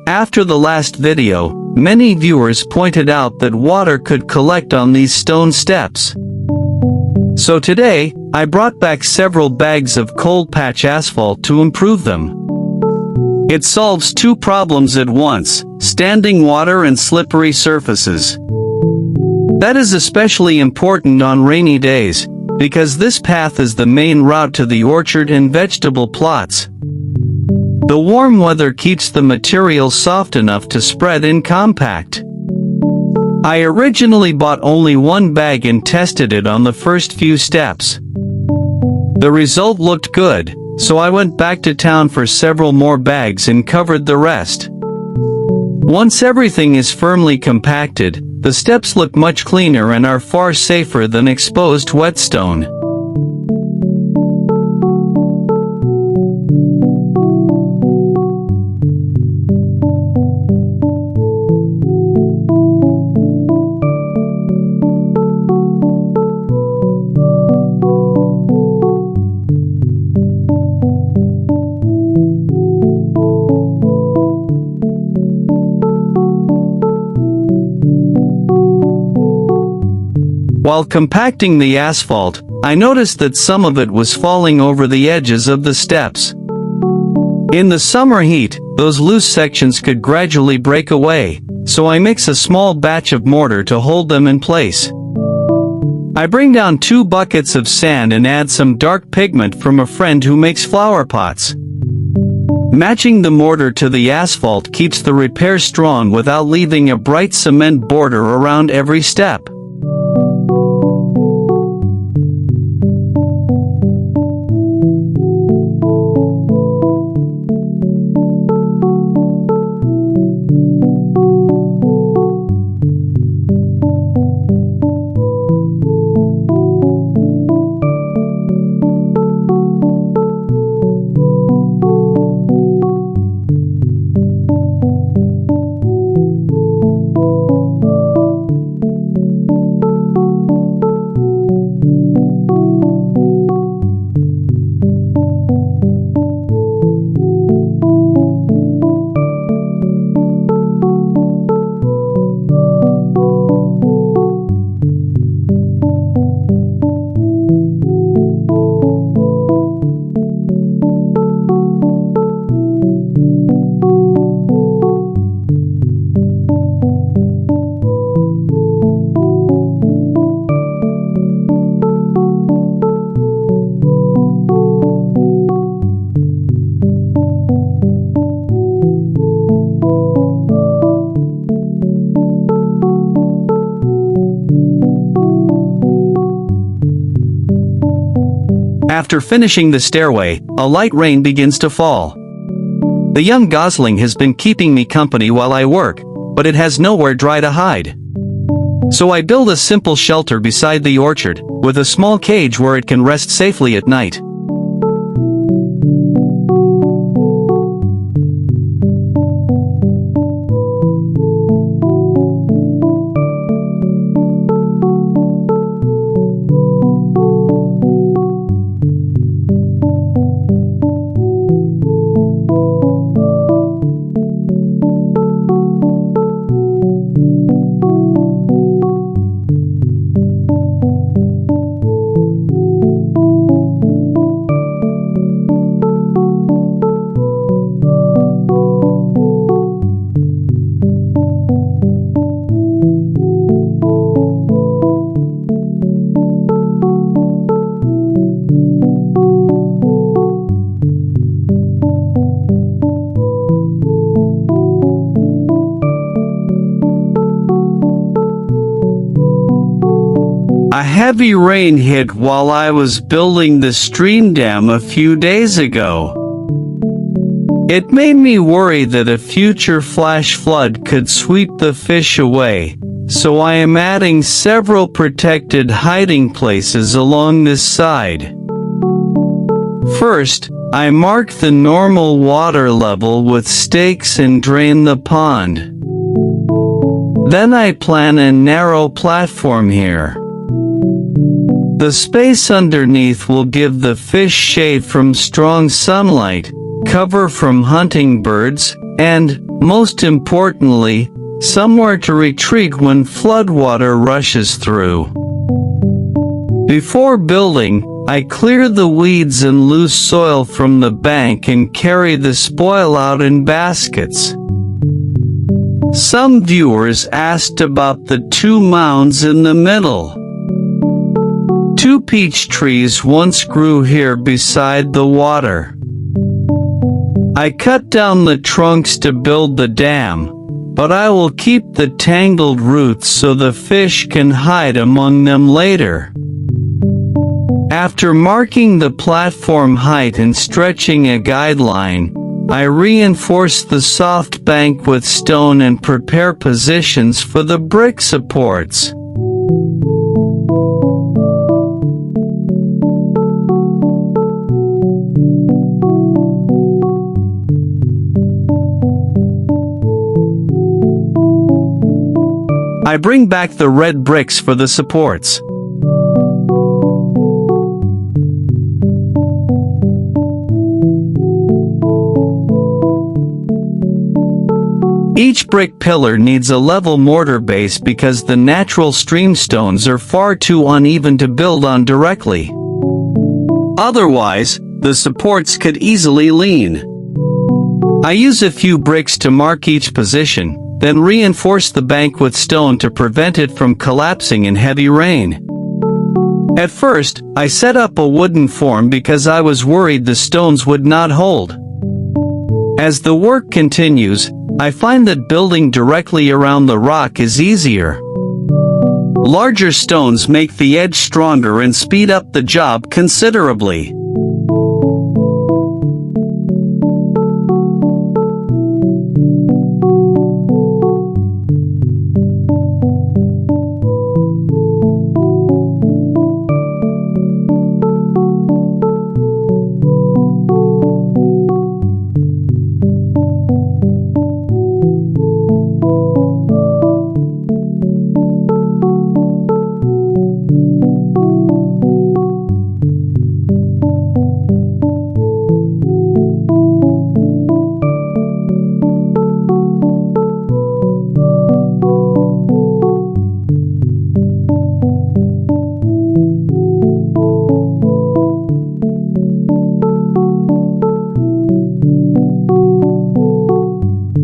After the last video, many viewers pointed out that water could collect on these stone steps. So today, I brought back several bags of cold patch asphalt to improve them. It solves two problems at once: standing water and slippery surfaces. That is especially important on rainy days, because this path is the main route to the orchard and vegetable plots. The warm weather keeps the material soft enough to spread and compact. I originally bought only one bag and tested it on the first few steps. The result looked good, so I went back to town for several more bags and covered the rest. Once everything is firmly compacted, the steps look much cleaner and are far safer than exposed whetstone. While compacting the asphalt, I noticed that some of it was falling over the edges of the steps. In the summer heat, those loose sections could gradually break away, so I mix a small batch of mortar to hold them in place. I bring down 2 buckets of sand and add some dark pigment from a friend who makes flower pots. Matching the mortar to the asphalt keeps the repair strong without leaving a bright cement border around every step. After finishing the stairway, a light rain begins to fall. The young gosling has been keeping me company while I work, but it has nowhere dry to hide. So I build a simple shelter beside the orchard, with a small cage where it can rest safely at night. A heavy rain hit while I was building the stream dam a few days ago. It made me worry that a future flash flood could sweep the fish away, so I am adding several protected hiding places along this side. First, I mark the normal water level with stakes and drain the pond. Then I plan a narrow platform here. The space underneath will give the fish shade from strong sunlight, cover from hunting birds, and most importantly, somewhere to retreat when floodwater rushes through. Before building, I clear the weeds and loose soil from the bank and carry the spoil out in baskets. Some viewers asked about the 2 mounds in the middle. 2 peach trees once grew here beside the water. I cut down the trunks to build the dam, but I will keep the tangled roots so the fish can hide among them later. After marking the platform height and stretching a guideline, I reinforce the soft bank with stone and prepare positions for the brick supports. I bring back the red bricks for the supports. Each brick pillar needs a level mortar base because the natural stream stones are far too uneven to build on directly. Otherwise, the supports could easily lean. I use a few bricks to mark each position, then reinforce the bank with stone to prevent it from collapsing in heavy rain. At first, I set up a wooden form because I was worried the stones would not hold. As the work continues, I find that building directly around the rock is easier. Larger stones make the edge stronger and speed up the job considerably.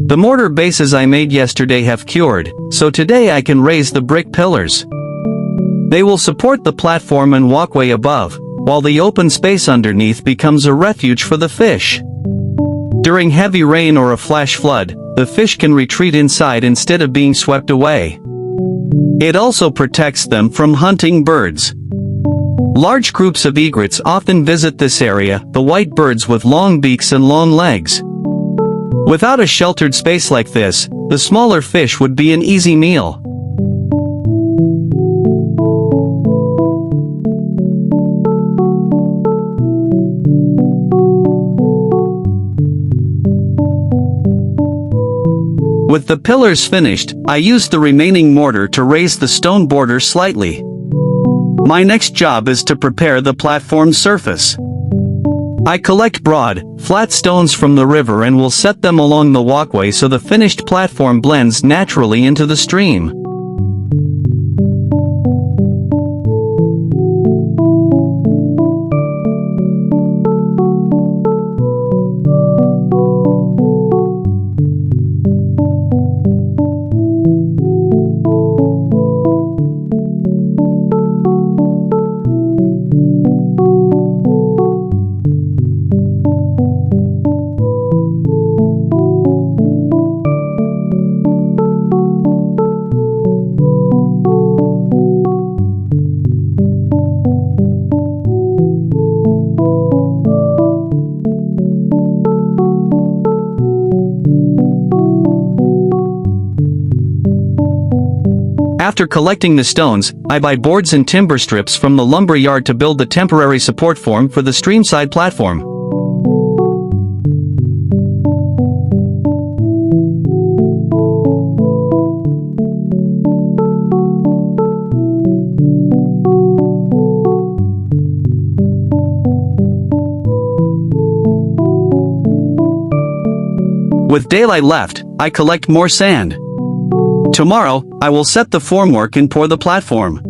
The mortar bases I made yesterday have cured, so today I can raise the brick pillars. They will support the platform and walkway above, while the open space underneath becomes a refuge for the fish. During heavy rain or a flash flood, the fish can retreat inside instead of being swept away. It also protects them from hunting birds. Large groups of egrets often visit this area, the white birds with long beaks and long legs. Without a sheltered space like this, the smaller fish would be an easy meal. With the pillars finished, I used the remaining mortar to raise the stone border slightly. My next job is to prepare the platform surface. I collect broad, flat stones from the river and will set them along the walkway so the finished platform blends naturally into the stream. After collecting the stones, I buy boards and timber strips from the lumber yard to build the temporary support form for the streamside platform. With daylight left, I collect more sand. Tomorrow, I will set the formwork and pour the platform.